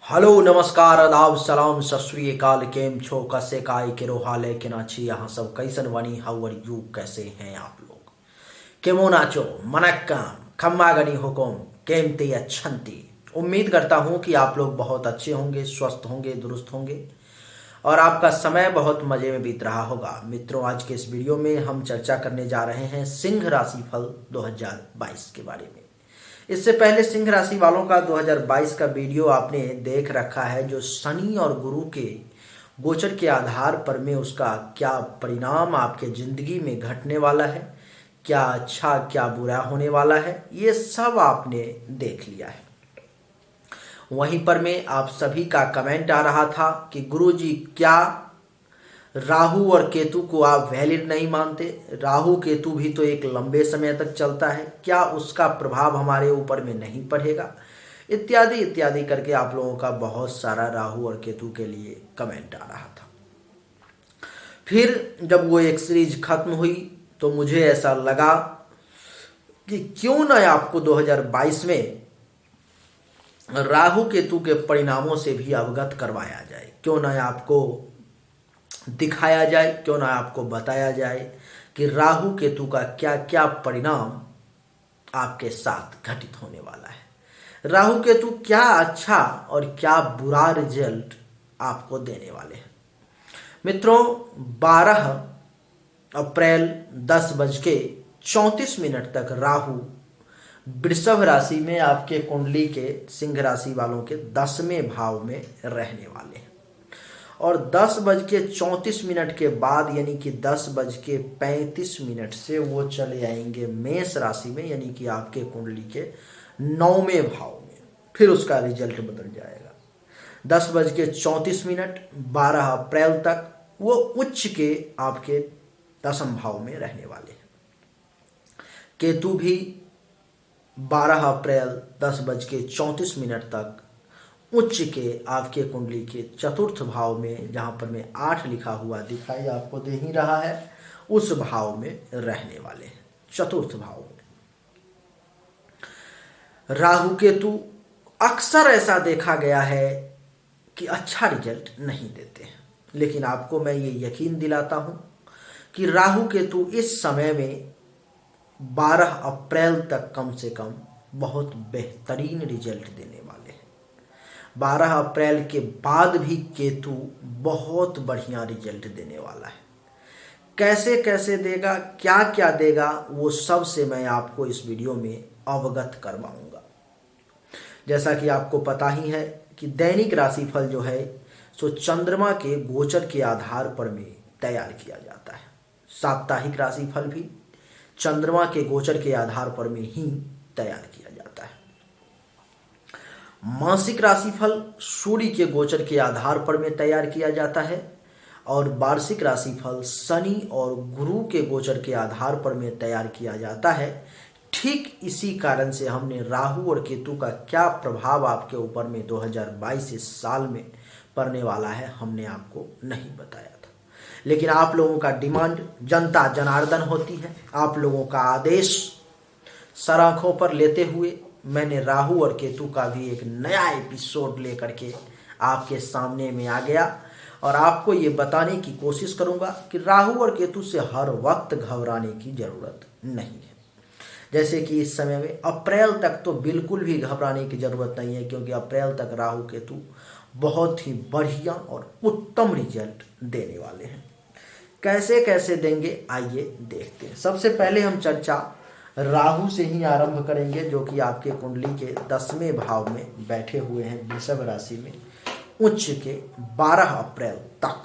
Hello नमस्कार आदाब सलाम सत श्री अकाल। केम छो कसे काय केरो हाल है के नाची यहाँ सब कैसन बनी हाउ आर यू कैसे हैं आप लोग केमो नाचो मनक्कम खम्मा गनी हुकुम केमती अच्छंती। उम्मीद करता हूँ कि आप लोग बहुत अच्छे होंगे, स्वस्थ होंगे, दुरुस्त होंगे और आपका समय बहुत मज़े में बीत रहा होगा। मित्रों, आज के इस वीडियो में हम चर्चा करने जा रहे हैं सिंह राशि फल 2022 के बारे में। इससे पहले सिंह राशि वालों का 2022 का वीडियो आपने देख रखा है, जो शनि और गुरु के गोचर के आधार पर में उसका क्या परिणाम आपके ज़िंदगी में घटने वाला है, क्या अच्छा क्या बुरा होने वाला है, ये सब आपने देख लिया है। वहीं पर में आप सभी का कमेंट आ रहा था कि गुरुजी क्या राहु और केतु को आप वैलिड नहीं मानते? राहु केतु भी तो एक लंबे समय तक चलता है, क्या उसका प्रभाव हमारे ऊपर में नहीं पड़ेगा? इत्यादि इत्यादि करके आप लोगों का बहुत सारा राहु और केतु के लिए कमेंट आ रहा था। फिर जब वो एक सीरीज खत्म हुई तो मुझे ऐसा लगा कि क्यों न आपको 2022 में राहु केतु के परिणामों से भी अवगत करवाया जाए, क्यों न आपको दिखाया जाए, क्यों ना आपको बताया जाए कि राहु केतु का क्या क्या परिणाम आपके साथ घटित होने वाला है। राहु केतु क्या अच्छा और क्या बुरा रिजल्ट आपको देने वाले हैं। मित्रों, 12 अप्रैल 10:34 तक राहु वृषभ राशि में आपके कुंडली के सिंह राशि वालों के 10वें भाव में रहने वाले हैं और 10:34 के बाद यानी कि 10:35 से वो चले आएंगे मेष राशि में, यानी कि आपके कुंडली के 9वें भाव में। फिर उसका रिजल्ट बदल जाएगा। 10:34 12 अप्रैल तक वो उच्च के आपके 10वें भाव में रहने वाले हैं। केतु भी 12 अप्रैल 10:34 तक उच्च के आपके कुंडली के 4th भाव में, जहां पर में 8 लिखा हुआ दिखाई आपको दे ही रहा है, उस भाव में रहने वाले हैं। 4th भाव में राहु केतु अक्सर ऐसा देखा गया है कि अच्छा रिजल्ट नहीं देते हैं, लेकिन आपको मैं ये यकीन दिलाता हूं कि राहु केतु इस समय में 12 अप्रैल तक कम से कम बहुत बेहतरीन रिजल्ट देने वाले हैं। 12 अप्रैल के बाद भी केतु बहुत बढ़िया रिजल्ट देने वाला है। कैसे कैसे देगा, क्या क्या देगा, वो सब से मैं आपको इस वीडियो में अवगत करवाऊंगा। जैसा कि आपको पता ही है कि दैनिक राशिफल जो है सो चंद्रमा के गोचर के आधार पर में तैयार किया जाता है। साप्ताहिक राशिफल भी चंद्रमा के गोचर के आधार पर में ही तैयार किया जाता है। मासिक राशिफल सूर्य के गोचर के आधार पर में तैयार किया जाता है और वार्षिक राशिफल शनि और गुरु के गोचर के आधार पर में तैयार किया जाता है। ठीक इसी कारण से हमने राहु और केतु का क्या प्रभाव आपके ऊपर में 2022 इस साल में पड़ने वाला है हमने आपको नहीं बताया था, लेकिन आप लोगों का डिमांड जनता जनार्दन होती है। आप लोगों का आदेश सर आंखों पर लेते हुए मैंने राहु और केतु का भी एक नया एपिसोड लेकर के आपके सामने में आ गया और आपको ये बताने की कोशिश करूंगा कि राहु और केतु से हर वक्त घबराने की जरूरत नहीं है। जैसे कि इस समय में अप्रैल तक तो बिल्कुल भी घबराने की जरूरत नहीं है, क्योंकि अप्रैल तक राहु केतु बहुत ही बढ़िया और उत्तम रिजल्ट देने वाले हैं। कैसे कैसे देंगे आइए देखते हैं। सबसे पहले हम चर्चा राहु से ही आरंभ करेंगे, जो कि आपके कुंडली के 10वें भाव में बैठे हुए हैं वृषभ राशि में उच्च के 12 अप्रैल तक।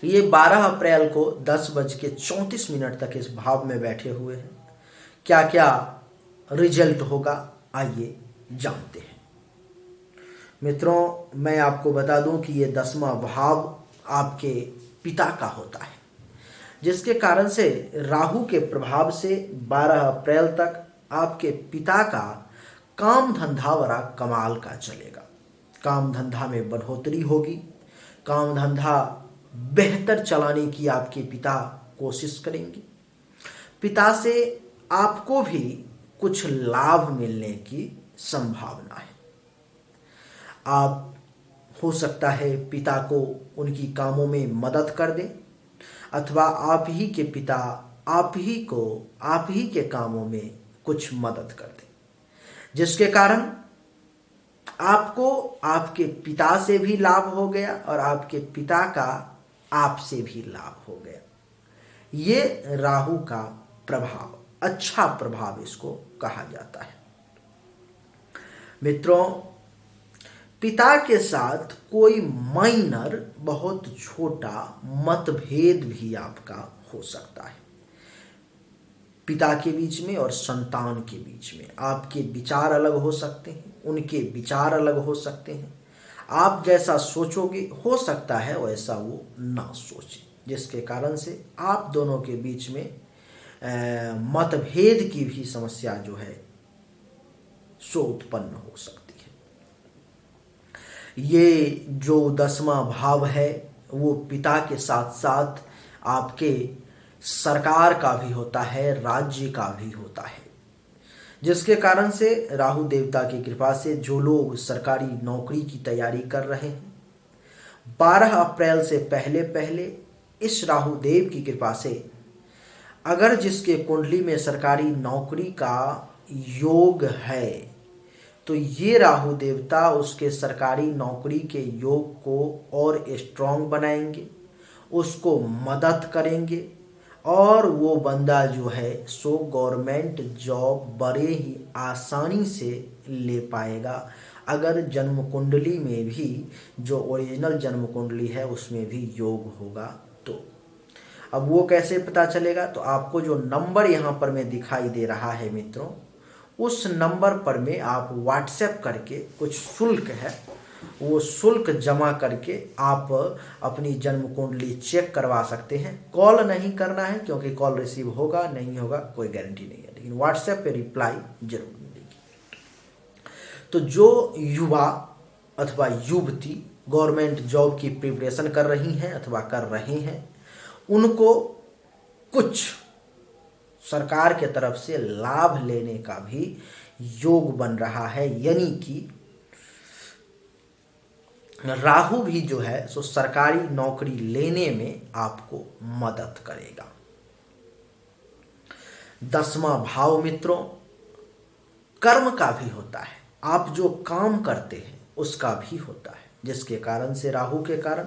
ये 12 अप्रैल को 10:34 तक इस भाव में बैठे हुए हैं। क्या क्या रिजल्ट होगा आइए जानते हैं। मित्रों, मैं आपको बता दूं कि ये 10वां भाव आपके पिता का होता है, जिसके कारण से राहु के प्रभाव से 12 अप्रैल तक आपके पिता का काम धंधा बड़ा कमाल का चलेगा। काम धंधा में बढ़ोतरी होगी, काम धंधा बेहतर चलाने की आपके पिता कोशिश करेंगे। पिता से आपको भी कुछ लाभ मिलने की संभावना है। आप हो सकता है पिता को उनकी कामों में मदद कर दें, अथवा आप ही के पिता आप ही के कामों में कुछ मदद कर दें, जिसके कारण आपको आपके पिता से भी लाभ हो गया और आपके पिता का आपसे भी लाभ हो गया। ये राहु का प्रभाव, अच्छा प्रभाव इसको कहा जाता है। मित्रों, पिता के साथ कोई माइनर, बहुत छोटा मतभेद भी आपका हो सकता है। पिता के बीच में और संतान के बीच में आपके विचार अलग हो सकते हैं, उनके विचार अलग हो सकते हैं। आप जैसा सोचोगे हो सकता है वैसा वो ना सोचे, जिसके कारण से आप दोनों के बीच में मतभेद की भी समस्या जो है सो उत्पन्न हो सकती है। ये जो 10वां भाव है वो पिता के साथ साथ आपके सरकार का भी होता है, राज्य का भी होता है, जिसके कारण से राहु देवता की कृपा से जो लोग सरकारी नौकरी की तैयारी कर रहे हैं, 12 अप्रैल से पहले पहले इस राहु देव की कृपा से अगर जिसके कुंडली में सरकारी नौकरी का योग है तो ये राहु देवता उसके सरकारी नौकरी के योग को और स्ट्रांग बनाएंगे, उसको मदद करेंगे और वो बंदा जो है सो गवर्नमेंट जॉब बड़े ही आसानी से ले पाएगा, अगर जन्म कुंडली में भी जो ओरिजिनल जन्म कुंडली है उसमें भी योग होगा तो। अब वो कैसे पता चलेगा? तो आपको जो नंबर यहाँ पर में दिखाई दे रहा है मित्रों, उस नंबर पर में आप व्हाट्सएप करके, कुछ शुल्क है वो शुल्क जमा करके आप अपनी जन्म कुंडली चेक करवा सकते हैं। कॉल नहीं करना है क्योंकि कॉल रिसीव होगा नहीं होगा कोई गारंटी नहीं है, लेकिन व्हाट्सएप पे रिप्लाई जरूर मिलेगी। तो जो युवा अथवा युवती गवर्नमेंट जॉब की प्रिपरेशन कर रही हैं अथवा कर रहे हैं, उनको कुछ सरकार के तरफ से लाभ लेने का भी योग बन रहा है, यानी कि राहु भी जो है सो सरकारी नौकरी लेने में आपको मदद करेगा। 10वां भाव मित्रों कर्म का भी होता है, आप जो काम करते हैं उसका भी होता है, जिसके कारण से राहु के कारण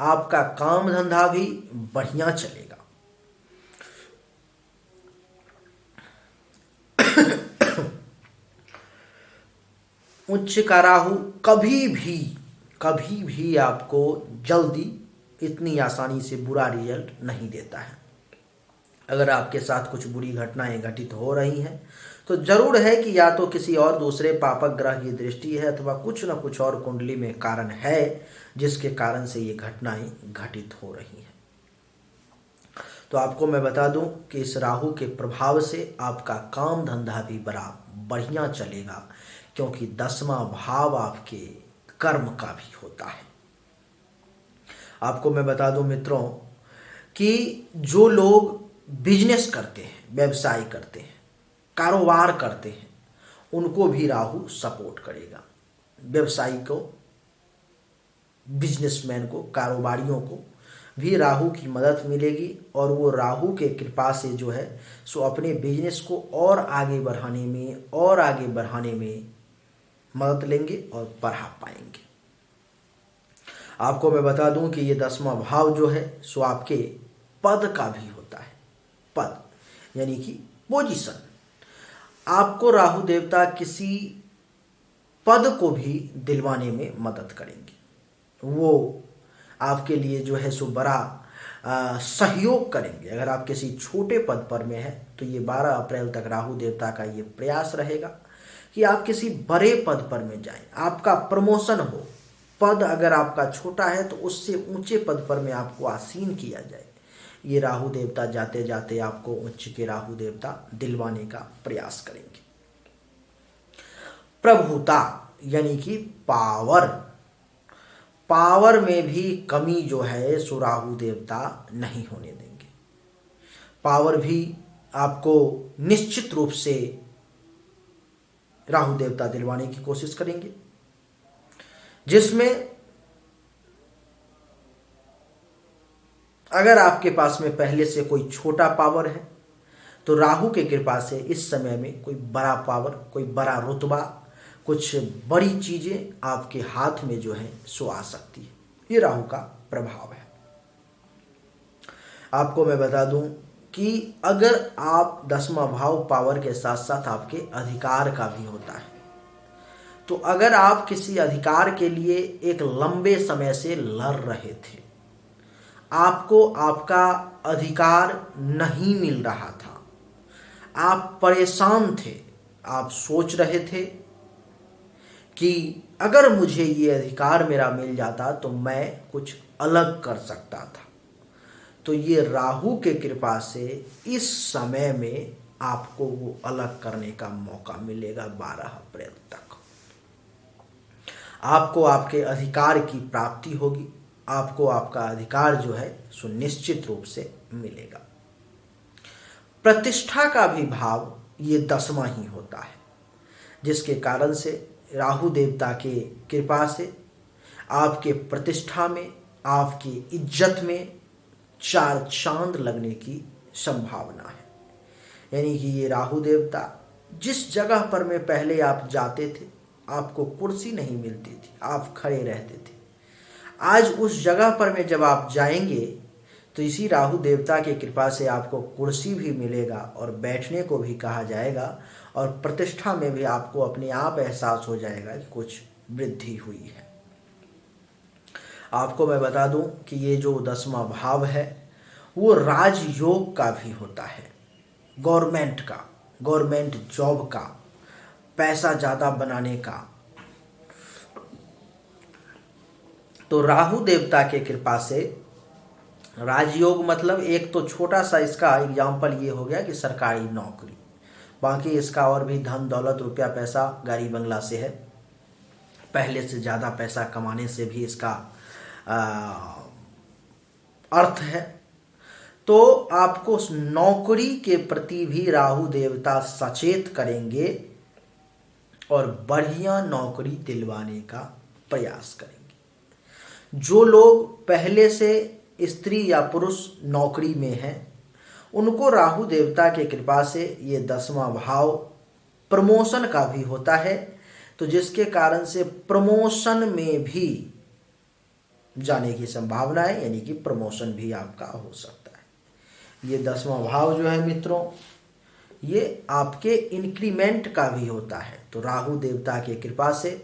आपका काम धंधा भी बढ़िया चलेगा। उच्च का राहु कभी भी आपको जल्दी इतनी आसानी से बुरा रिजल्ट नहीं देता है। अगर आपके साथ कुछ बुरी घटनाएं घटित हो रही हैं तो जरूर है कि या तो किसी और दूसरे पापक ग्रह की दृष्टि है अथवा कुछ न कुछ और कुंडली में कारण है जिसके कारण से ये घटनाएं घटित हो रही हैं। तो आपको मैं बता दूं कि इस राहु के प्रभाव से आपका काम धंधा भी बड़ा बढ़िया चलेगा, क्योंकि 10वां भाव आपके कर्म का भी होता है। आपको मैं बता दूं मित्रों कि जो लोग बिजनेस करते हैं, व्यवसाय करते हैं, कारोबार करते हैं, उनको भी राहु सपोर्ट करेगा। व्यवसायी को, बिजनेसमैन को, कारोबारियों को भी राहु की मदद मिलेगी और वो राहु के कृपा से जो है सो अपने बिजनेस को और आगे बढ़ाने में मदद लेंगे और बढ़ा पाएंगे। आपको मैं बता दूं कि ये 10वां भाव जो है सो आपके पद का भी होता है। पद यानी कि पोजीशन। आपको राहु देवता किसी पद को भी दिलवाने में मदद करेंगे, वो आपके लिए जो है सो बड़ा सहयोग करेंगे। अगर आप किसी छोटे पद पर में हैं तो ये 12 अप्रैल तक राहु देवता का ये प्रयास रहेगा कि आप किसी बड़े पद पर में जाएं, आपका प्रमोशन हो। पद अगर आपका छोटा है तो उससे ऊंचे पद पर में आपको आसीन किया जाए। ये राहु देवता जाते जाते आपको उच्च के राहु देवता दिलवाने का प्रयास करेंगे। प्रभुता यानी कि पावर में भी कमी जो है सो राहु देवता नहीं होने देंगे। पावर भी आपको निश्चित रूप से राहु देवता दिलवाने की कोशिश करेंगे। जिसमें अगर आपके पास में पहले से कोई छोटा पावर है तो राहु के कृपा से इस समय में कोई बड़ा पावर, कोई बड़ा रुतबा, कुछ बड़ी चीजें आपके हाथ में जो है सो आ सकती है। ये राहु का प्रभाव है। आपको मैं बता दूं कि अगर आप 10वां भाव पावर के साथ साथ आपके अधिकार का भी होता है, तो अगर आप किसी अधिकार के लिए एक लंबे समय से लड़ रहे थे, आपको आपका अधिकार नहीं मिल रहा था, आप परेशान थे, आप सोच रहे थे कि अगर मुझे ये अधिकार मेरा मिल जाता तो मैं कुछ अलग कर सकता था, तो ये राहु के कृपा से इस समय में आपको वो अलग करने का मौका मिलेगा। 12 अप्रैल तक आपको आपके अधिकार की प्राप्ति होगी, आपको आपका अधिकार जो है सुनिश्चित रूप से मिलेगा। प्रतिष्ठा का भी भाव ये 10वां ही होता है, जिसके कारण से राहु देवता के कृपा से आपके प्रतिष्ठा में, आपकी इज्जत में 4 चांद लगने की संभावना है। यानी कि ये राहु देवता जिस जगह पर में पहले आप जाते थे, आपको कुर्सी नहीं मिलती थी, आप खड़े रहते थे, आज उस जगह पर में जब आप जाएंगे तो इसी राहु देवता की कृपा से आपको कुर्सी भी मिलेगा और बैठने को भी कहा जाएगा, और प्रतिष्ठा में भी आपको अपने आप एहसास हो जाएगा कि कुछ वृद्धि हुई है। आपको मैं बता दूं कि ये जो 10वां भाव है वो राजयोग का भी होता है, गवर्नमेंट का, गवर्नमेंट जॉब का, पैसा ज़्यादा बनाने का। तो राहु देवता के कृपा से राजयोग मतलब एक तो छोटा सा इसका एग्जाम्पल ये हो गया कि सरकारी नौकरी, बाकी इसका और भी धन दौलत, रुपया पैसा, गाड़ी बंगला से है, पहले से ज़्यादा पैसा कमाने से भी इसका अर्थ है। तो आपको उस नौकरी के प्रति भी राहु देवता सचेत करेंगे और बढ़िया नौकरी दिलवाने का प्रयास करेंगे। जो लोग पहले से स्त्री या पुरुष नौकरी में हैं, उनको राहु देवता के कृपा से ये 10वां भाव प्रमोशन का भी होता है, तो जिसके कारण से प्रमोशन में भी जाने की संभावना है, यानी कि प्रमोशन भी आपका हो सकता है। ये 10वां भाव जो है मित्रों, ये आपके इंक्रीमेंट का भी होता है, तो राहु देवता के कृपा से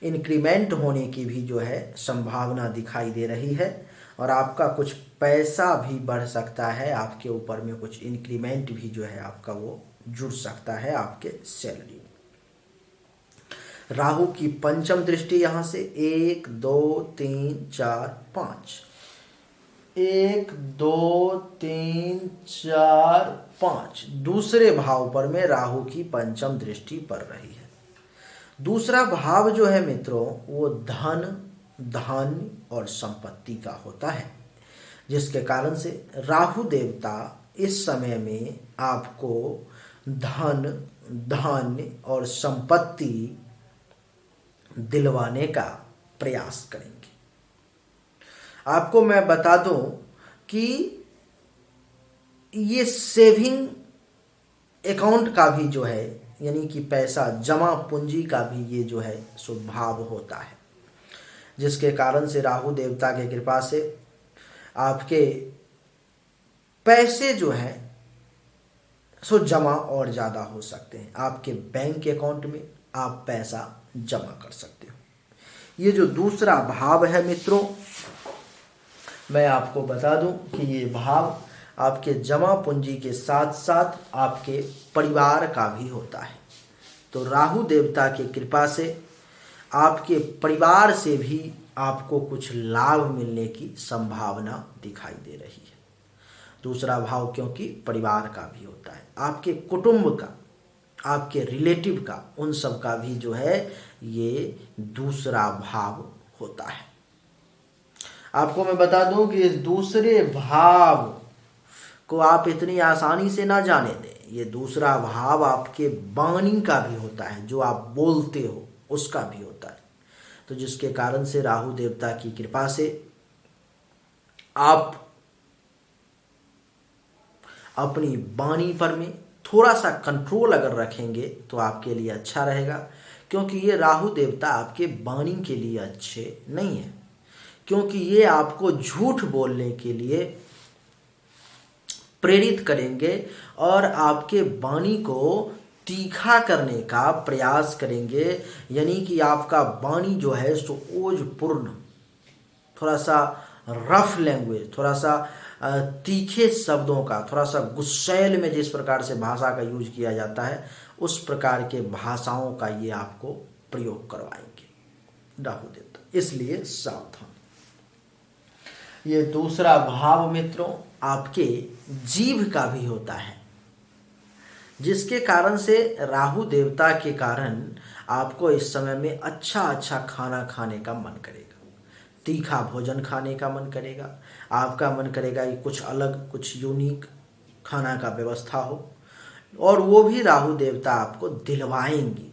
इंक्रीमेंट होने की भी जो है संभावना दिखाई दे रही है, और आपका कुछ पैसा भी बढ़ सकता है, आपके ऊपर में कुछ इंक्रीमेंट भी जो है आपका वो जुड़ सकता है आपके सैलरी में। राहु की पंचम दृष्टि यहाँ से 1 2 3 4 5, 1 2 3 4 5 दूसरे भाव पर में राहु की पंचम दृष्टि पड़ रही है। दूसरा भाव जो है मित्रों वो धन, धान्य और संपत्ति का होता है, जिसके कारण से राहु देवता इस समय में आपको धन, धान्य और संपत्ति दिलवाने का प्रयास करेंगे। आपको मैं बता दूं कि ये सेविंग अकाउंट का भी जो है, यानी कि पैसा जमा पूंजी का भी ये जो है स्वभाव होता है, जिसके कारण से राहु देवता के कृपा से आपके पैसे जो हैं सो जमा और ज़्यादा हो सकते हैं। आपके बैंक अकाउंट में आप पैसा जमा कर सकते हो। ये जो दूसरा भाव है मित्रों, मैं आपको बता दूं कि ये भाव आपके जमा पूंजी के साथ साथ आपके परिवार का भी होता है। तो राहु देवता की कृपा से आपके परिवार से भी आपको कुछ लाभ मिलने की संभावना दिखाई दे रही है। दूसरा भाव क्योंकि परिवार का भी होता है, आपके कुटुंब का, आपके रिलेटिव का, उन सब का भी जो है ये दूसरा भाव होता है। आपको मैं बता दूं कि इस दूसरे भाव को आप इतनी आसानी से ना जाने दें। ये दूसरा भाव आपके वाणी का भी होता है, जो आप बोलते हो उसका भी होता है। तो जिसके कारण से राहु देवता की कृपा से आप अपनी वाणी पर में थोड़ा सा कंट्रोल अगर रखेंगे तो आपके लिए अच्छा रहेगा, क्योंकि ये राहु देवता आपके वाणी के लिए अच्छे नहीं है, क्योंकि ये आपको झूठ बोलने के लिए प्रेरित करेंगे और आपके वाणी को तीखा करने का प्रयास करेंगे। यानी कि आपका वाणी जो है सो ओजपूर्ण, थोड़ा सा रफ लैंग्वेज, थोड़ा सा तीखे शब्दों का, थोड़ा सा गुस्सैल में जिस प्रकार से भाषा का यूज किया जाता है उस प्रकार के भाषाओं का ये आपको प्रयोग करवाएंगे राहु देवता, इसलिए सावधान। ये दूसरा भाव मित्रों आपके जीभ का भी होता है, जिसके कारण से राहु देवता के कारण आपको इस समय में अच्छा अच्छा खाना खाने का मन करेगा, तीखा भोजन खाने का मन करेगा, आपका मन करेगा कि कुछ अलग, कुछ यूनिक खाना का व्यवस्था हो, और वो भी राहु देवता आपको दिलवाएंगे।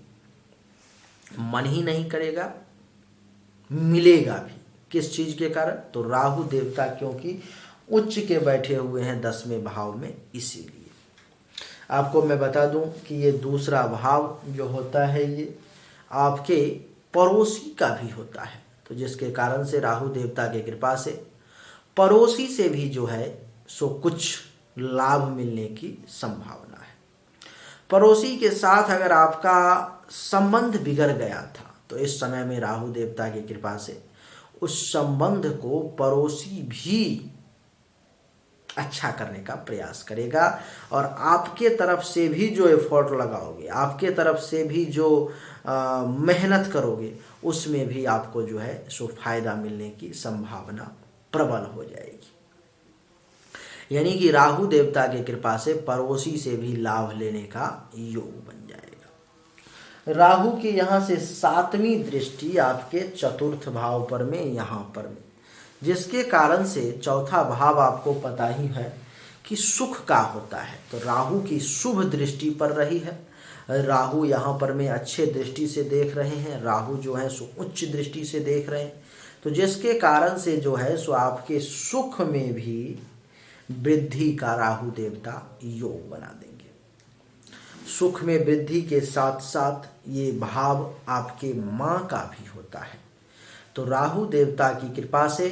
मन ही नहीं करेगा, मिलेगा भी। किस चीज के कारण? तो राहु देवता क्योंकि उच्च के बैठे हुए हैं 10वें भाव में, इसीलिए। आपको मैं बता दूं कि ये दूसरा भाव जो होता है ये आपके पड़ोसी का भी होता है, तो जिसके कारण से राहु देवता की कृपा से पड़ोसी से भी जो है सो कुछ लाभ मिलने की संभावना है। पड़ोसी के साथ अगर आपका संबंध बिगड़ गया था तो इस समय में राहु देवता की कृपा से उस संबंध को पड़ोसी भी अच्छा करने का प्रयास करेगा, और आपके तरफ से भी जो एफर्ट लगाओगे, आपके तरफ से भी जो मेहनत करोगे, उसमें भी आपको जो है सो फायदा मिलने की संभावना प्रबल हो जाएगी। यानी कि राहु देवता की कृपा से पड़ोसी से भी लाभ लेने का योग बन जाएगा। राहु की यहाँ से 7वीं दृष्टि आपके चतुर्थ भाव पर में, यहाँ पर में, जिसके कारण से चौथा भाव आपको पता ही है कि सुख का होता है, तो राहु की शुभ दृष्टि पर रही है। राहु यहाँ पर में अच्छे दृष्टि से देख रहे हैं, राहु जो है सो उच्च दृष्टि से देख रहे हैं, तो जिसके कारण से जो है सो आपके सुख में भी वृद्धि का राहु देवता योग बना देंगे। सुख में वृद्धि के साथ साथ ये भाव आपके माँ का भी होता है, तो राहु देवता की कृपा से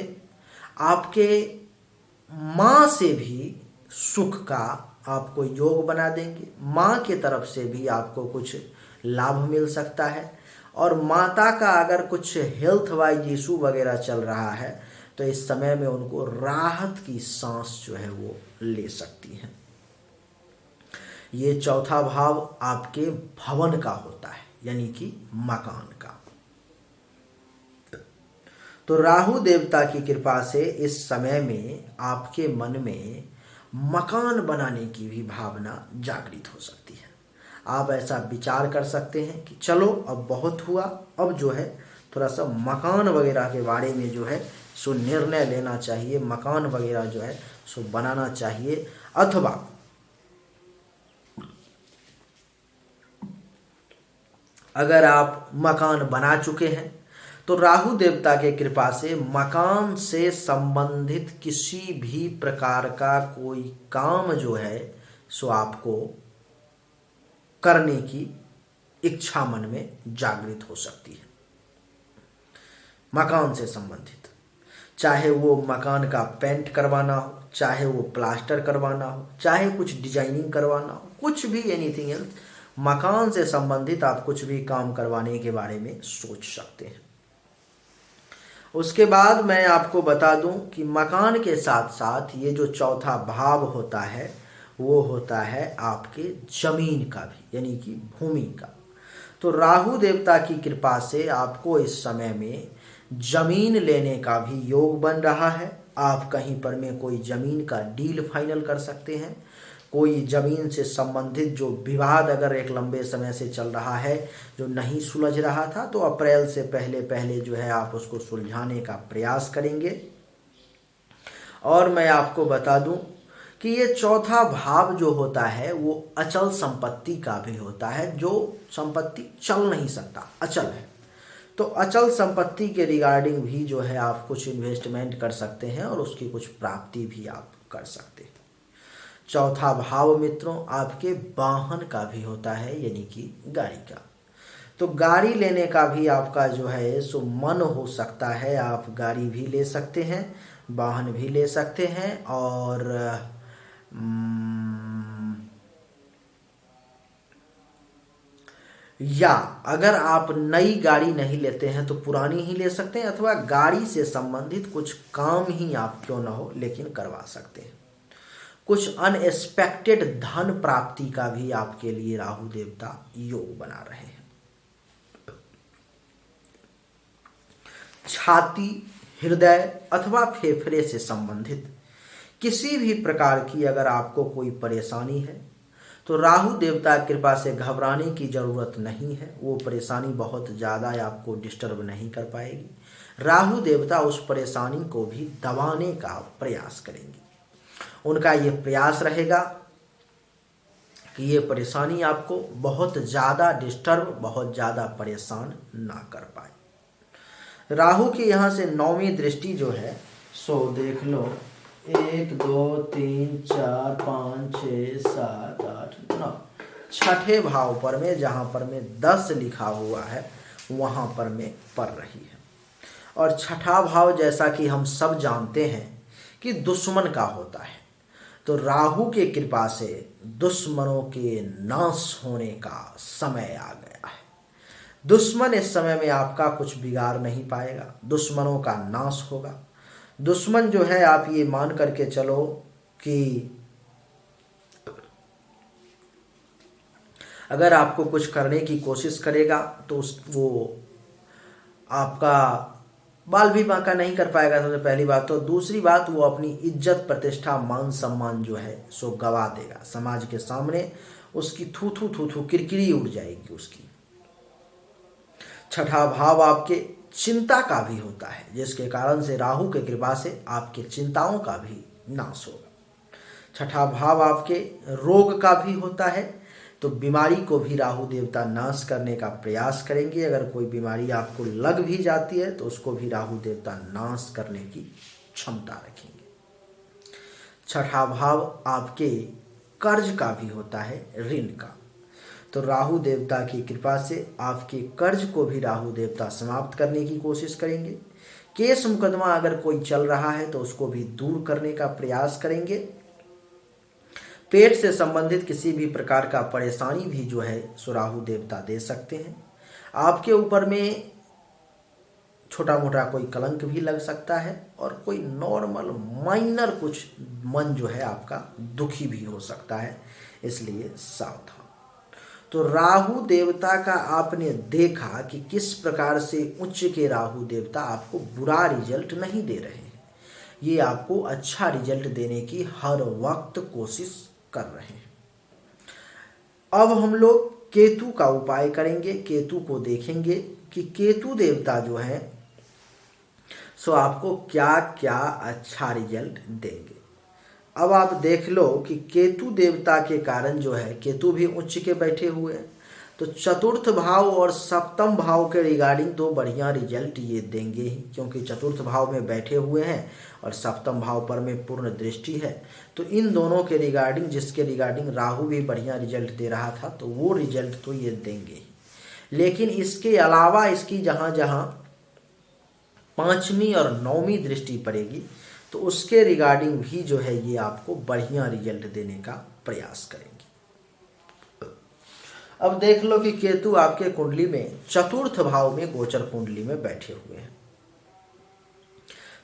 आपके माँ से भी सुख का आपको योग बना देंगे। माँ के तरफ से भी आपको कुछ लाभ मिल सकता है, और माता का अगर कुछ हेल्थ वाइज इशू वगैरह चल रहा है तो इस समय में उनको राहत की सांस जो है वो ले सकती हैं। ये चौथा भाव आपके भवन का होता है, यानी कि मकान का। तो राहु देवता की कृपा से इस समय में आपके मन में मकान बनाने की भी भावना जागृत हो सकती है। आप ऐसा विचार कर सकते हैं कि चलो अब बहुत हुआ, अब जो है थोड़ा सा मकान वगैरह के बारे में जो है सो निर्णय लेना चाहिए, मकान वगैरह जो है सो बनाना चाहिए। अथवा अगर आप मकान बना चुके हैं तो राहु देवता के कृपा से मकान से संबंधित किसी भी प्रकार का कोई काम जो है सो आपको करने की इच्छा मन में जागृत हो सकती है। मकान से संबंधित, चाहे वो मकान का पेंट करवाना हो, चाहे वो प्लास्टर करवाना हो, चाहे कुछ डिजाइनिंग करवाना हो, कुछ भी एनीथिंग एल्स, मकान से संबंधित आप कुछ भी काम करवाने के बारे में सोच सकते हैं। उसके बाद मैं आपको बता दूं कि मकान के साथ साथ ये जो चौथा भाव होता है वो होता है आपके जमीन का भी, यानी कि भूमि का। तो राहु देवता की कृपा से आपको इस समय में जमीन लेने का भी योग बन रहा है। आप कहीं पर में कोई जमीन का डील फाइनल कर सकते हैं। कोई जमीन से संबंधित जो विवाद अगर एक लंबे समय से चल रहा है, जो नहीं सुलझ रहा था, तो अप्रैल से पहले पहले जो है आप उसको सुलझाने का प्रयास करेंगे। और मैं आपको बता दूं कि ये चौथा भाव जो होता है वो अचल संपत्ति का भी होता है, जो संपत्ति चल नहीं सकता, अचल है। तो अचल संपत्ति के रिगार्डिंग भी जो है आप कुछ इन्वेस्टमेंट कर सकते हैं और उसकी कुछ प्राप्ति भी आप कर सकते हैं। चौथा भाव मित्रों आपके वाहन का भी होता है, यानी कि गाड़ी का। तो गाड़ी लेने का भी आपका जो है सो मन हो सकता है, आप गाड़ी भी ले सकते हैं, वाहन भी ले सकते हैं। और या अगर आप नई गाड़ी नहीं लेते हैं तो पुरानी ही ले सकते हैं, अथवा गाड़ी से संबंधित कुछ काम ही आप क्यों ना हो लेकिन करवा सकते हैं। कुछ अनएक्सपेक्टेड धन प्राप्ति का भी आपके लिए राहु देवता योग बना रहे हैं। छाती, हृदय अथवा फेफड़े से संबंधित किसी भी प्रकार की अगर आपको कोई परेशानी है तो राहु देवता की कृपा से घबराने की जरूरत नहीं है। वो परेशानी बहुत ज़्यादा आपको डिस्टर्ब नहीं कर पाएगी। राहु देवता उस परेशानी को भी दबाने का प्रयास करेंगे। उनका ये प्रयास रहेगा कि ये परेशानी आपको बहुत ज़्यादा डिस्टर्ब, बहुत ज़्यादा परेशान ना कर पाए। राहु की यहाँ से 9वीं दृष्टि जो है सो देख लो, 1 2 3 4 5 6 7 8 9 छठे भाव पर में, जहाँ पर में 10 लिखा हुआ है वहाँ पर में पड़ रही है। और छठा भाव जैसा कि हम सब जानते हैं कि दुश्मन का होता है, तो राहु के कृपा से दुश्मनों के नाश होने का समय आ गया है। दुश्मन इस समय में आपका कुछ बिगाड़ नहीं पाएगा, दुश्मनों का नाश होगा। दुश्मन जो है आप ये मान करके चलो कि अगर आपको कुछ करने की कोशिश करेगा तो वो आपका बाल भी बांका नहीं कर पाएगा, सबसे पहली बात। तो दूसरी बात, वो अपनी इज्जत, प्रतिष्ठा, मान सम्मान जो है सो गवा देगा। समाज के सामने उसकी थू थू थू थू किरकिरी उड़ जाएगी उसकी। छठा भाव आपके चिंता का भी होता है, जिसके कारण से राहु के कृपा से आपके चिंताओं का भी नाश होगा। छठा भाव आपके रोग का भी होता है, तो बीमारी को भी राहु देवता नाश करने का प्रयास करेंगे। अगर कोई बीमारी आपको लग भी जाती है तो उसको भी राहु देवता नाश करने की क्षमता रखेंगे। छठा भाव आपके कर्ज का भी होता है, ऋण का। तो राहु देवता की कृपा से आपके कर्ज को भी राहु देवता समाप्त करने की कोशिश करेंगे। केस मुकदमा अगर कोई चल रहा है तो उसको भी दूर करने का प्रयास करेंगे। पेट से संबंधित किसी भी प्रकार का परेशानी भी जो है सो राहु देवता दे सकते हैं। आपके ऊपर में छोटा मोटा कोई कलंक भी लग सकता है और कोई नॉर्मल माइनर कुछ मन जो है आपका दुखी भी हो सकता है, इसलिए सावधान। तो राहु देवता का आपने देखा कि किस प्रकार से उच्च के राहु देवता आपको बुरा रिजल्ट नहीं दे रहे हैं, ये आपको अच्छा रिजल्ट देने की हर वक्त कोशिश कर रहे हैं। अब हम लोग केतु का उपाय करेंगे। केतु को देखेंगे कि केतु देवता जो है सो आपको क्या क्या अच्छा रिजल्ट देंगे। अब आप देख लो कि केतु देवता के कारण जो है, केतु भी उच्च के बैठे हुए हैं, तो चतुर्थ भाव और सप्तम भाव के रिगार्डिंग तो बढ़िया रिजल्ट ये देंगे ही, क्योंकि चतुर्थ भाव में बैठे हुए हैं और सप्तम भाव पर में पूर्ण दृष्टि है। तो इन दोनों के रिगार्डिंग, जिसके रिगार्डिंग राहु भी बढ़िया रिजल्ट दे रहा था, तो वो रिजल्ट तो ये देंगे ही। लेकिन इसके अलावा इसकी जहाँ जहाँ 5वीं और 9वीं दृष्टि पड़ेगी तो उसके रिगार्डिंग भी जो है ये आपको बढ़िया रिजल्ट देने का प्रयास करेंगे। अब देख लो कि केतु आपके कुंडली में चतुर्थ भाव में गोचर कुंडली में बैठे हुए हैं,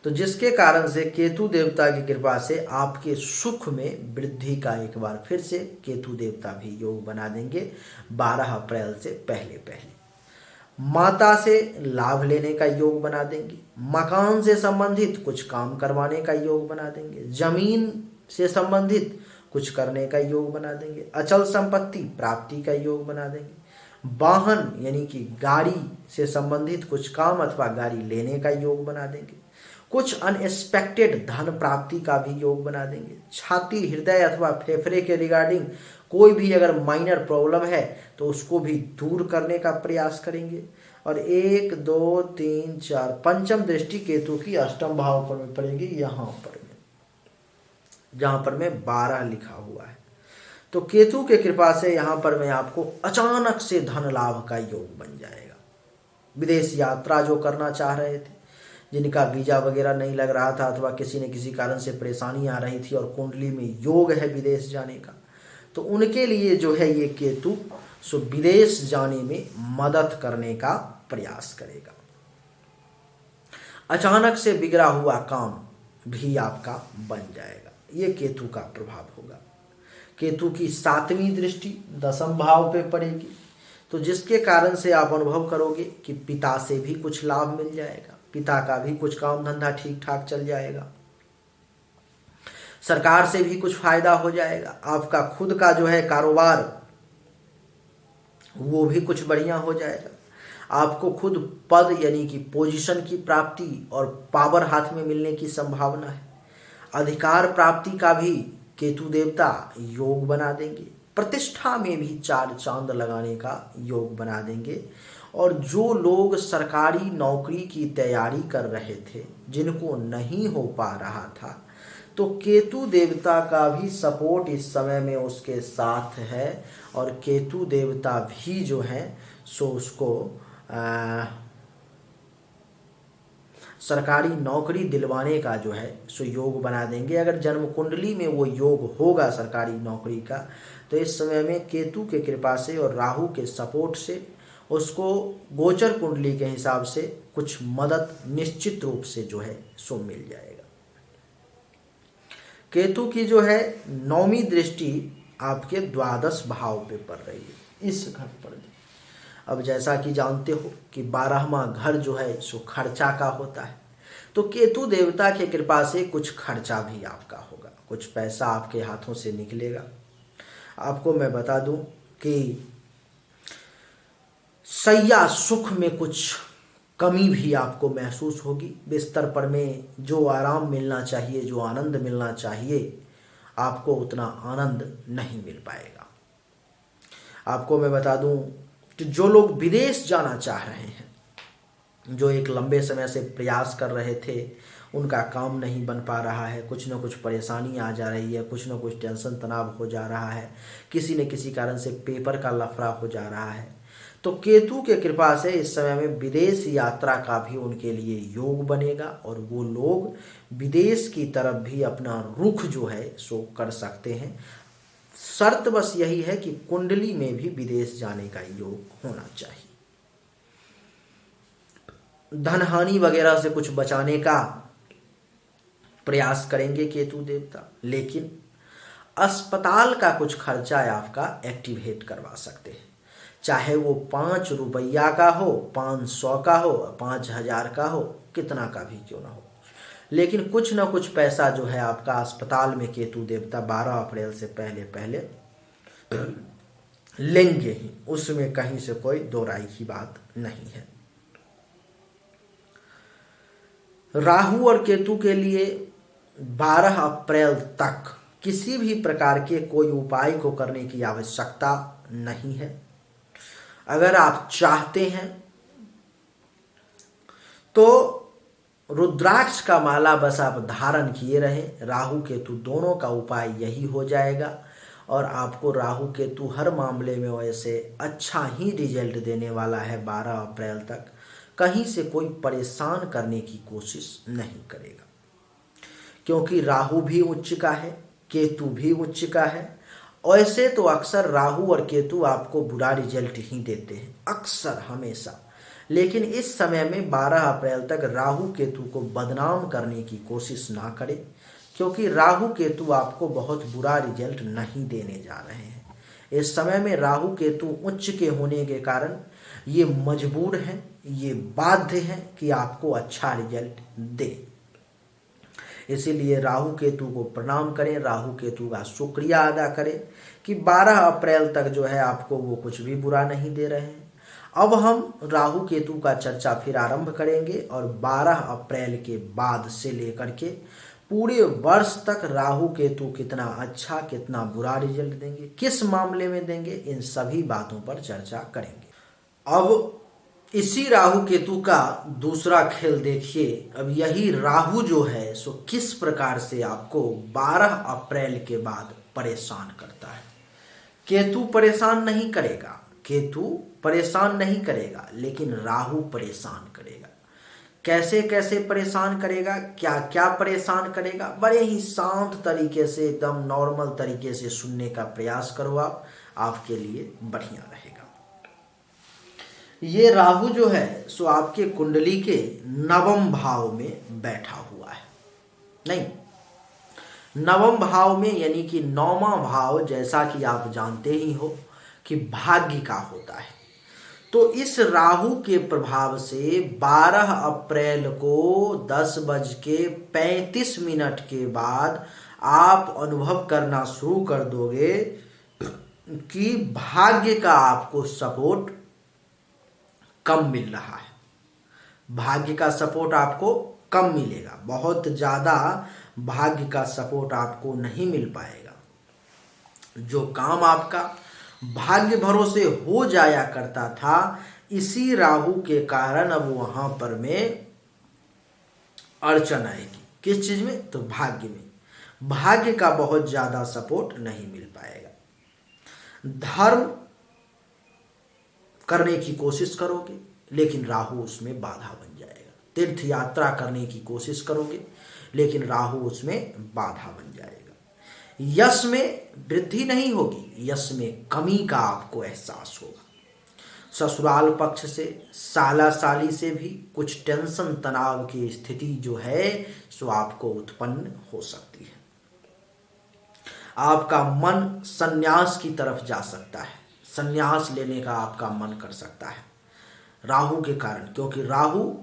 तो जिसके कारण से केतु देवता की कृपा से आपके सुख में वृद्धि का एक बार फिर से केतु देवता भी योग बना देंगे 12 अप्रैल से पहले पहले। माता से लाभ लेने का योग बना देंगे। मकान से संबंधित कुछ काम करवाने का योग बना देंगे। जमीन से संबंधित कुछ करने का योग बना देंगे। अचल संपत्ति प्राप्ति का योग बना देंगे। वाहन यानी कि गाड़ी से संबंधित कुछ काम अथवा गाड़ी लेने का योग बना देंगे। कुछ अनएक्सपेक्टेड धन प्राप्ति का भी योग बना देंगे। छाती, हृदय अथवा फेफड़े के रिगार्डिंग कोई भी अगर माइनर प्रॉब्लम है तो उसको भी दूर करने का प्रयास करेंगे। और 1 2 3 4 पंचम दृष्टि केतु की अष्टम भाव पर में पड़ेगी, यहाँ पर में, जहाँ पर में 12 लिखा हुआ है। तो केतु के कृपा से यहाँ पर में आपको अचानक से धन लाभ का योग बन जाएगा। विदेश यात्रा जो करना चाह रहे थे, जिनका वीजा वगैरह नहीं लग रहा था अथवा किसी न किसी कारण से परेशानी आ रही थी और कुंडली में योग है विदेश जाने का, तो उनके लिए जो है ये केतु सो विदेश जाने में मदद करने का प्रयास करेगा। अचानक से बिगड़ा हुआ काम भी आपका बन जाएगा, ये केतु का प्रभाव होगा। केतु की 7वीं दृष्टि 10म भाव पे पड़ेगी, तो जिसके कारण से आप अनुभव करोगे कि पिता से भी कुछ लाभ मिल जाएगा, पिता का भी कुछ काम धंधा ठीक ठाक चल जाएगा, सरकार से भी कुछ फायदा हो जाएगा, आपका खुद का जो है कारोबार वो भी कुछ बढ़िया हो जाएगा, आपको खुद पद यानी कि पोजीशन की प्राप्ति और पावर हाथ में मिलने की संभावना है। अधिकार प्राप्ति का भी केतु देवता योग बना देंगे, प्रतिष्ठा में भी 4 चांद लगाने का योग बना देंगे। और जो लोग सरकारी नौकरी की तैयारी कर रहे थे, जिनको नहीं हो पा रहा था, तो केतु देवता का भी सपोर्ट इस समय में उसके साथ है और केतु देवता भी जो है सो उसको सरकारी नौकरी दिलवाने का जो है सो योग बना देंगे। अगर जन्म कुंडली में वो योग होगा सरकारी नौकरी का, तो इस समय में केतु के कृपा से और राहु के सपोर्ट से उसको गोचर कुंडली के हिसाब से कुछ मदद निश्चित रूप से जो है सो मिल जाएगा। केतु की जो है 9वीं दृष्टि आपके 12 भाव पे पड़ रही है, इस घर पर। अब जैसा कि जानते हो कि 12वां घर जो है सो खर्चा का होता है, तो केतु देवता के कृपा से कुछ खर्चा भी आपका होगा, कुछ पैसा आपके हाथों से निकलेगा। आपको मैं बता दूं कि सैया सुख में कुछ कमी भी आपको महसूस होगी। बिस्तर पर में जो आराम मिलना चाहिए, जो आनंद मिलना चाहिए, आपको उतना आनंद नहीं मिल पाएगा। आपको मैं बता दूं कि जो लोग विदेश जाना चाह रहे हैं, जो एक लंबे समय से प्रयास कर रहे थे, उनका काम नहीं बन पा रहा है, कुछ न कुछ परेशानी आ जा रही है, कुछ न कुछ टेंशन तनाव हो जा रहा है, किसी न किसी कारण से पेपर का लफड़ा हो जा रहा है, तो केतु के कृपा से इस समय में विदेश यात्रा का भी उनके लिए योग बनेगा और वो लोग विदेश की तरफ भी अपना रुख जो है सो कर सकते हैं। शर्त बस यही है कि कुंडली में भी विदेश जाने का योग होना चाहिए। धन हानि वगैरह से कुछ बचाने का प्रयास करेंगे केतु देवता, लेकिन अस्पताल का कुछ खर्चा आपका एक्टिवेट करवा सकते हैं, चाहे वो 5 रुपया का हो, 500 का हो, 5000 का हो, कितना का भी क्यों ना हो, लेकिन कुछ ना कुछ पैसा जो है आपका अस्पताल में केतु देवता 12 अप्रैल से पहले पहले लेंगे ही, उसमें कहीं से कोई दो राय की बात नहीं है। राहु और केतु के लिए 12 अप्रैल तक किसी भी प्रकार के कोई उपाय को करने की आवश्यकता नहीं है। अगर आप चाहते हैं तो रुद्राक्ष का माला बस आप धारण किए रहें, राहु केतु दोनों का उपाय यही हो जाएगा और आपको राहु केतु हर मामले में वैसे अच्छा ही रिजल्ट देने वाला है। 12 अप्रैल तक कहीं से कोई परेशान करने की कोशिश नहीं करेगा, क्योंकि राहु भी उच्च का है, केतु भी उच्च का है। ऐसे तो अक्सर राहु और केतु आपको बुरा रिजल्ट ही देते हैं, अक्सर हमेशा, लेकिन इस समय में 12 अप्रैल तक राहु केतु को बदनाम करने की कोशिश ना करें, क्योंकि राहु केतु आपको बहुत बुरा रिजल्ट नहीं देने जा रहे हैं। इस समय में राहु केतु उच्च के होने के कारण ये मजबूर हैं, ये बाध्य हैं कि आपको अच्छा रिजल्ट दे। इसीलिए राहु केतु को प्रणाम करें, राहु केतु का शुक्रिया अदा करें कि 12 अप्रैल तक जो है आपको वो कुछ भी बुरा नहीं दे रहे हैं। अब हम राहु केतु का चर्चा फिर आरंभ करेंगे और 12 अप्रैल के बाद से लेकर के पूरे वर्ष तक राहु केतु कितना अच्छा कितना बुरा रिजल्ट देंगे, किस मामले में देंगे, इन सभी बातों पर चर्चा करेंगे। अब इसी राहु केतु का दूसरा खेल देखिए। अब यही राहु जो है सो किस प्रकार से आपको 12 अप्रैल के बाद परेशान करता है। केतु परेशान नहीं करेगा, केतु परेशान नहीं करेगा, लेकिन राहु परेशान करेगा। कैसे कैसे परेशान करेगा, क्या क्या परेशान करेगा, बड़े ही शांत तरीके से, एकदम नॉर्मल तरीके से सुनने का प्रयास करो आप, आपके लिए बढ़िया रहेगा। ये राहु जो है सो आपके कुंडली के नवम भाव में बैठा हुआ है। नहीं, नवम भाव में, यानी कि नौवां भाव, जैसा कि आप जानते ही हो कि भाग्य का होता है। तो इस राहु के प्रभाव से 12 अप्रैल को 10:35 के बाद आप अनुभव करना शुरू कर दोगे कि भाग्य का आपको सपोर्ट कम मिल रहा है। भाग्य का सपोर्ट आपको कम मिलेगा, बहुत ज़्यादा भाग्य का सपोर्ट आपको नहीं मिल पाएगा। जो काम आपका भाग्य भरोसे हो जाया करता था, इसी राहु के कारण अब वहां पर में अड़चन आएगी। किस चीज में? तो भाग्य में। भाग्य का बहुत ज्यादा सपोर्ट नहीं मिल पाएगा। धर्म करने की कोशिश करोगे, लेकिन राहु उसमें बाधा बन जाएगा। तीर्थ यात्रा करने की कोशिश करोगे, लेकिन राहु उसमें बाधा बन जाएगा। यश में वृद्धि नहीं होगी, यश में कमी का आपको एहसास होगा। ससुराल पक्ष से, साला साली से भी कुछ टेंशन तनाव की स्थिति जो है सो आपको उत्पन्न हो सकती है। आपका मन संन्यास की तरफ जा सकता है, संन्यास लेने का आपका मन कर सकता है राहु के कारण, क्योंकि राहु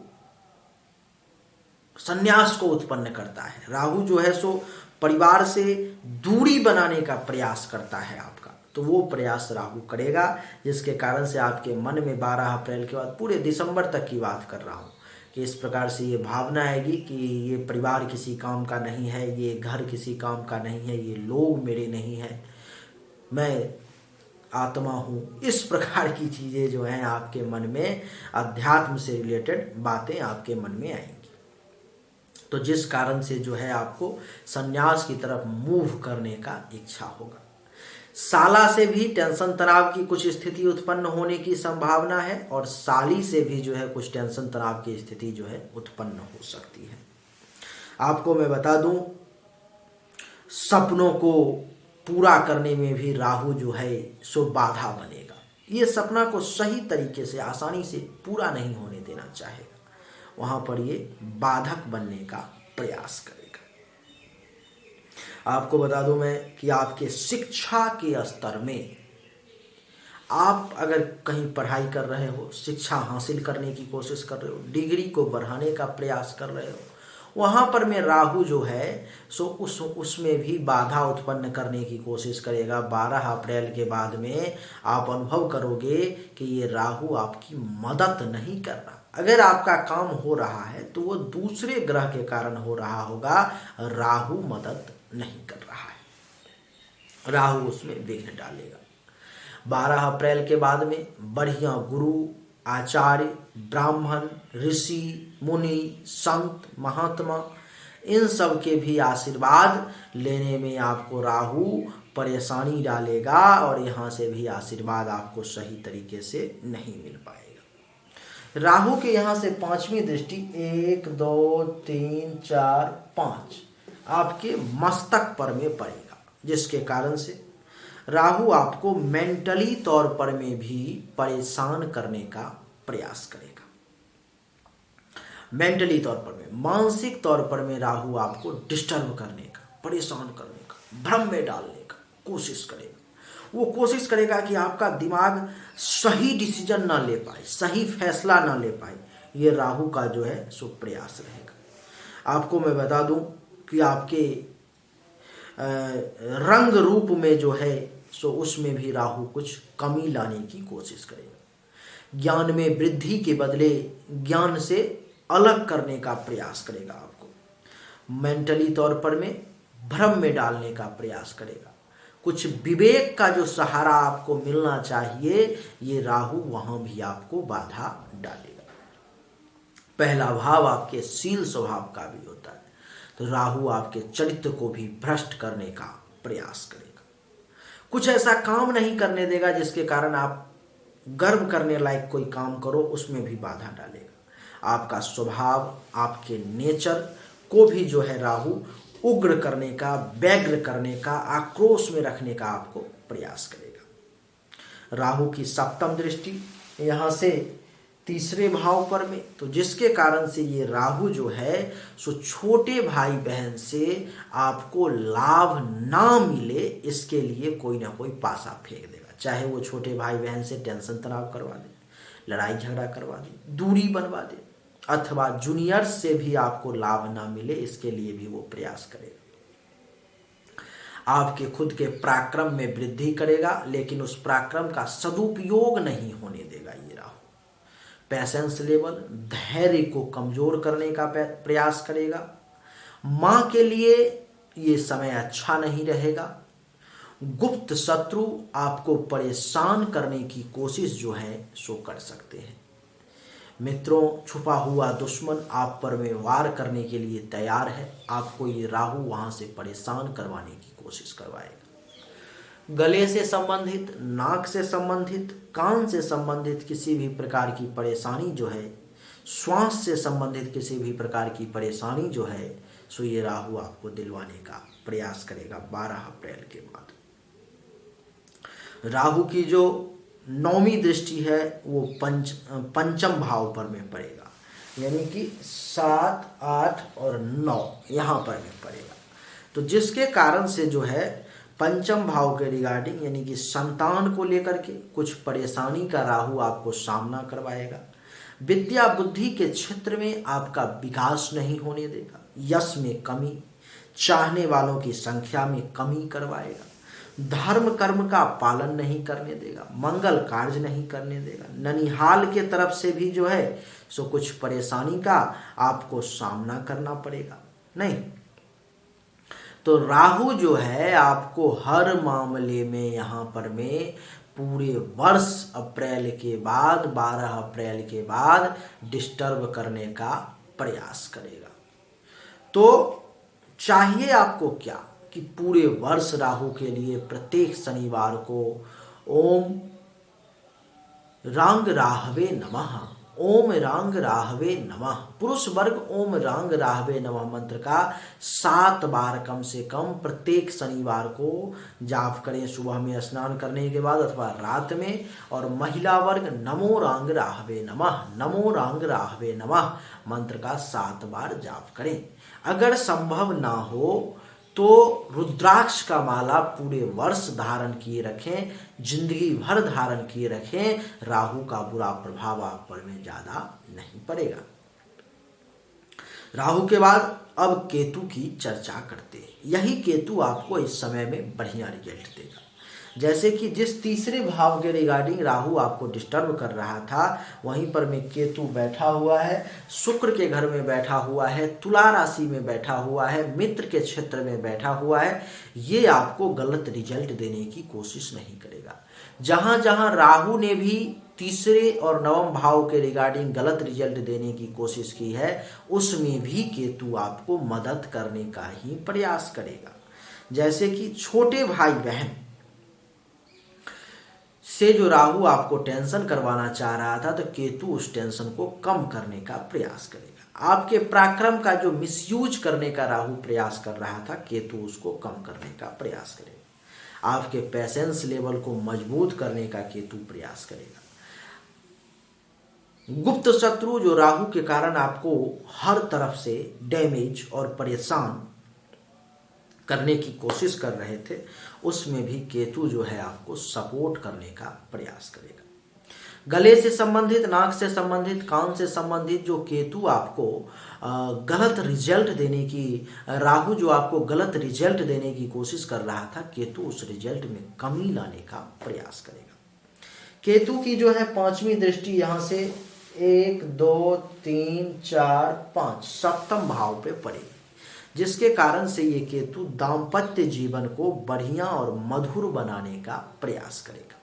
संन्यास को उत्पन्न करता है। राहु जो है सो परिवार से दूरी बनाने का प्रयास करता है आपका, तो वो प्रयास राहु करेगा, जिसके कारण से आपके मन में 12 अप्रैल के बाद पूरे दिसंबर तक की बात कर रहा हूँ कि इस प्रकार से ये भावना आएगी कि ये परिवार किसी काम का नहीं है, ये घर किसी काम का नहीं है, ये लोग मेरे नहीं है, मैं आत्मा हूँ। इस प्रकार की चीज़ें जो हैं आपके मन में, अध्यात्म से रिलेटेड बातें आपके मन में आएंगी। तो जिस कारण से जो है आपको संन्यास की तरफ मूव करने का इच्छा होगा। साला से भी टेंशन तनाव की कुछ स्थिति उत्पन्न होने की संभावना है, और साली से भी जो है कुछ टेंशन तनाव की स्थिति जो है उत्पन्न हो सकती है। आपको मैं बता दूं, सपनों को पूरा करने में भी राहु जो है सो बाधा बनेगा। ये सपना को सही तरीके से आसानी से पूरा नहीं होने देना चाहेगा, वहां पर ये बाधक बनने का प्रयास करेगा। आपको बता दूं मैं कि आपके शिक्षा के स्तर में, आप अगर कहीं पढ़ाई कर रहे हो, शिक्षा हासिल करने की कोशिश कर रहे हो, डिग्री को बढ़ाने का प्रयास कर रहे हो, वहां पर में राहु जो है सो उसमें भी बाधा उत्पन्न करने की कोशिश करेगा। 12 अप्रैल के बाद में आप अनुभव करोगे कि ये राहु आपकी मदद नहीं कर रहा। अगर आपका काम हो रहा है तो वो दूसरे ग्रह के कारण हो रहा होगा, राहु मदद नहीं कर रहा है, राहु उसमें विघ्न डालेगा। 12 अप्रैल के बाद में बढ़िया गुरु, आचार्य, ब्राह्मण, ऋषि, मुनि, संत, महात्मा, इन सब के भी आशीर्वाद लेने में आपको राहु परेशानी डालेगा, और यहाँ से भी आशीर्वाद आपको सही तरीके से नहीं मिल पाएगा। राहु के यहाँ से 5वीं दृष्टि 1 2 3 4 5 आपके मस्तक पर में पड़ेगा, जिसके कारण से राहु आपको मेंटली तौर पर में भी परेशान करने का प्रयास करेगा। मेंटली तौर पर में, मानसिक तौर पर में राहु आपको डिस्टर्ब करने का, परेशान करने का, भ्रम में डालने का कोशिश करेगा। वो कोशिश करेगा कि आपका दिमाग सही डिसीजन ना ले पाए, सही फैसला ना ले पाए। ये राहु का जो है सो प्रयास रहेगा। आपको मैं बता दूं कि आपके रंग रूप में जो है सो उसमें भी राहु कुछ कमी लाने की कोशिश करेगा। ज्ञान में वृद्धि के बदले ज्ञान से अलग करने का प्रयास करेगा। आपको मेंटली तौर पर में भ्रम में डालने का प्रयास करेगा। कुछ विवेक का जो सहारा आपको मिलना चाहिए, ये राहु वहां भी आपको बाधा डालेगा। पहला भाव आपके शील स्वभाव का भी होता है, तो राहु आपके चरित्र को भी भ्रष्ट करने का प्रयास करेगा। कुछ ऐसा काम नहीं करने देगा जिसके कारण आप गर्व करने लायक कोई काम करो, उसमें भी बाधा डालेगा। आपका स्वभाव, आपके नेचर को भी जो है राहु उग्र करने का, व्यग्र करने का, आक्रोश में रखने का आपको प्रयास करेगा। राहु की सप्तम दृष्टि यहाँ से तीसरे भाव पर में, तो जिसके कारण से ये राहु जो है सो छोटे भाई बहन से आपको लाभ ना मिले, इसके लिए कोई ना कोई पासा फेंक देगा। चाहे वो छोटे भाई बहन से टेंशन तनाव करवा दे, लड़ाई झगड़ा करवा दे, दूरी बनवा दे, अथवा जूनियर से भी आपको लाभ ना मिले, इसके लिए भी वो प्रयास करेगा। आपके खुद के पराक्रम में वृद्धि करेगा, लेकिन उस पराक्रम का सदुपयोग नहीं होने देगा ये राहु। पैसेंस लेवल, धैर्य को कमजोर करने का प्रयास करेगा। मां के लिए ये समय अच्छा नहीं रहेगा। गुप्त शत्रु आपको परेशान करने की कोशिश जो है सो कर सकते हैं। मित्रों, छुपा हुआ दुश्मन आप पर में वार करने के लिए तैयार है। आपको ये राहु वहां से परेशान करवाने की कोशिश करवाएगा। गले से संबंधित, नाक से संबंधित, कान से संबंधित किसी भी प्रकार की परेशानी जो है, श्वास से संबंधित किसी भी प्रकार की परेशानी जो है, सो ये राहु आपको दिलवाने का प्रयास करेगा 12 अप्रैल के बाद। राहु की जो 9वीं दृष्टि है वो पंचम भाव पर में पड़ेगा, यानी कि 7, 8 और 9 यहाँ पर में पड़ेगा। तो जिसके कारण से जो है पंचम भाव के रिगार्डिंग, यानी कि संतान को लेकर के कुछ परेशानी का राहु आपको सामना करवाएगा। विद्या बुद्धि के क्षेत्र में आपका विकास नहीं होने देगा। यश में कमी, चाहने वालों की संख्या में कमी करवाएगा। धर्म कर्म का पालन नहीं करने देगा। मंगल कार्य नहीं करने देगा। ननिहाल के तरफ से भी जो है सो कुछ परेशानी का आपको सामना करना पड़ेगा। नहीं तो राहु जो है आपको हर मामले में यहाँ पर में पूरे वर्ष अप्रैल के बाद, 12 अप्रैल के बाद डिस्टर्ब करने का प्रयास करेगा। तो चाहिए आपको क्या कि पूरे वर्ष राहु के लिए प्रत्येक शनिवार को ओम रांग राहवे नमः, ओम रांग राहवे नमः, पुरुष वर्ग ओम रांग राहवे नमः मंत्र का 7 बार कम से कम प्रत्येक शनिवार को जाप करें, सुबह में स्नान करने के बाद अथवा रात में। और महिला वर्ग नमो रांग राहवे नमः, नमो रांग राहवे नमः मंत्र का 7 बार जाप करें। अगर संभव ना हो तो रुद्राक्ष का माला पूरे वर्ष धारण किए रखें, जिंदगी भर धारण किए रखें। राहु का बुरा प्रभाव आप पर में ज्यादा नहीं पड़ेगा। राहु के बाद अब केतु की चर्चा करते हैं। यही केतु आपको इस समय में बढ़िया रिजल्ट देगा। जैसे कि जिस तीसरे भाव के रिगार्डिंग राहु आपको डिस्टर्ब कर रहा था, वहीं पर में केतु बैठा हुआ है, शुक्र के घर में बैठा हुआ है, तुला राशि में बैठा हुआ है, मित्र के क्षेत्र में बैठा हुआ है। ये आपको गलत रिजल्ट देने की कोशिश नहीं करेगा। जहां जहां राहु ने भी तीसरे और नवम भाव के रिगार्डिंग गलत रिजल्ट देने की कोशिश की है, उसमें भी केतु आपको मदद करने का ही प्रयास करेगा। जैसे कि छोटे भाई बहन से जो राहु आपको टेंशन करवाना चाह रहा था, तो केतु उस टेंशन को कम करने का प्रयास करेगा। आपके पराक्रम का जो मिसयूज करने का राहु प्रयास कर रहा था, केतु उसको कम करने का प्रयास करेगा। आपके पेशेंस लेवल को मजबूत करने का केतु प्रयास करेगा। गुप्त शत्रु जो राहु के कारण आपको हर तरफ से डैमेज और परेशान करने की कोशिश कर रहे थे, उसमें भी केतु जो है आपको सपोर्ट करने का प्रयास करेगा। गले से संबंधित, नाक से संबंधित, कान से संबंधित जो केतु आपको गलत रिजल्ट देने की, राहु जो आपको गलत रिजल्ट देने की कोशिश कर रहा था, केतु उस रिजल्ट में कमी लाने का प्रयास करेगा। केतु की जो है 5वीं दृष्टि यहाँ से 1, 2, 3, 4, 5 सप्तम भाव पे पड़ेगी। जिसके कारण से ये केतु दाम्पत्य जीवन को बढ़िया और मधुर बनाने का प्रयास करेगा।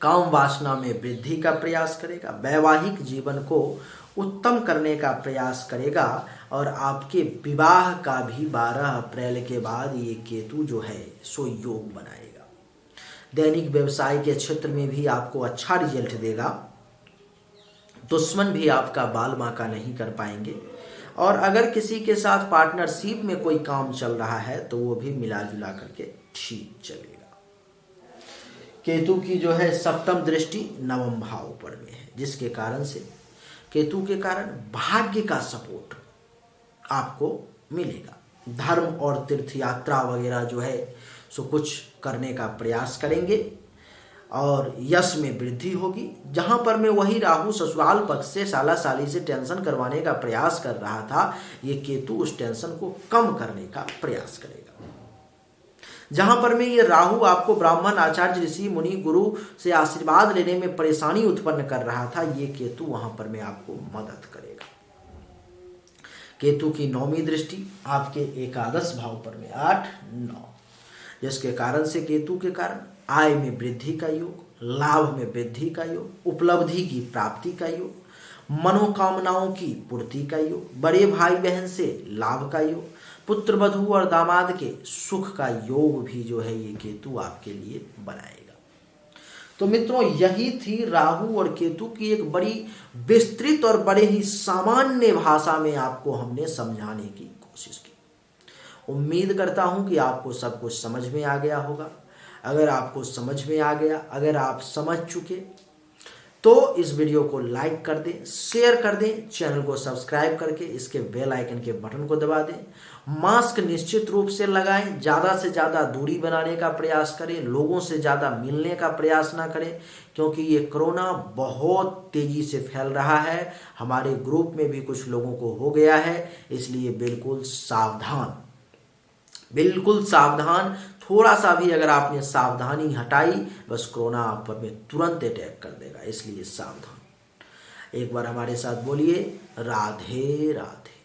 काम वासना में वृद्धि का प्रयास करेगा, वैवाहिक जीवन को उत्तम करने का प्रयास करेगा और आपके विवाह का भी 12 अप्रैल के बाद ये केतु जो है सो योग बनाएगा। दैनिक व्यवसाय के क्षेत्र में भी आपको अच्छा रिजल्ट देगा। दुश्मन भी आपका बाल बांका नहीं कर पाएंगे और अगर किसी के साथ पार्टनरशिप में कोई काम चल रहा है तो वो भी मिला जुला करके ठीक चलेगा। केतु की जो है सप्तम दृष्टि नवम भाव पर में है, जिसके कारण से केतु के कारण भाग्य का सपोर्ट आपको मिलेगा। धर्म और तीर्थ यात्रा वगैरह जो है सो कुछ करने का प्रयास करेंगे और यश में वृद्धि होगी। जहां पर में वही राहु ससुराल पक्ष से साला साली से टेंशन करवाने का प्रयास कर रहा था, ये केतु उस टेंशन को कम करने का प्रयास करेगा। जहां पर में ये राहु आपको ब्राह्मण आचार्य ऋषि मुनि गुरु से आशीर्वाद लेने में परेशानी उत्पन्न कर रहा था, ये केतु वहां पर में आपको मदद करेगा। केतु की नौवीं दृष्टि आपके एकादश भाव पर में 8, 9, जिसके कारण से केतु के कारण आय में वृद्धि का योग, लाभ में वृद्धि का योग, उपलब्धि की प्राप्ति का योग, मनोकामनाओं की पूर्ति का योग, बड़े भाई बहन से लाभ का योग, पुत्र वधू और दामाद के सुख का योग भी जो है ये केतु आपके लिए बनाएगा। तो मित्रों, यही थी राहु और केतु की एक बड़ी विस्तृत और बड़े ही सामान्य भाषा में आपको हमने समझाने की कोशिश की। उम्मीद करता हूं कि आपको सब कुछ समझ में आ गया होगा। अगर आपको समझ में आ गया, अगर आप समझ चुके तो इस वीडियो को लाइक कर दें, शेयर कर दें, चैनल को सब्सक्राइब करके इसके बेल आइकन के बटन को दबा दें। मास्क निश्चित रूप से लगाएं, ज़्यादा से ज़्यादा दूरी बनाने का प्रयास करें, लोगों से ज़्यादा मिलने का प्रयास ना करें, क्योंकि ये कोरोना बहुत तेज़ी से फैल रहा है। हमारे ग्रुप में भी कुछ लोगों को हो गया है, इसलिए बिल्कुल सावधान, बिल्कुल सावधान। थोड़ा सा भी अगर आपने सावधानी हटाई, बस कोरोना आप पर में तुरंत अटैक कर देगा, इसलिए सावधान। एक बार हमारे साथ बोलिए, राधे राधे।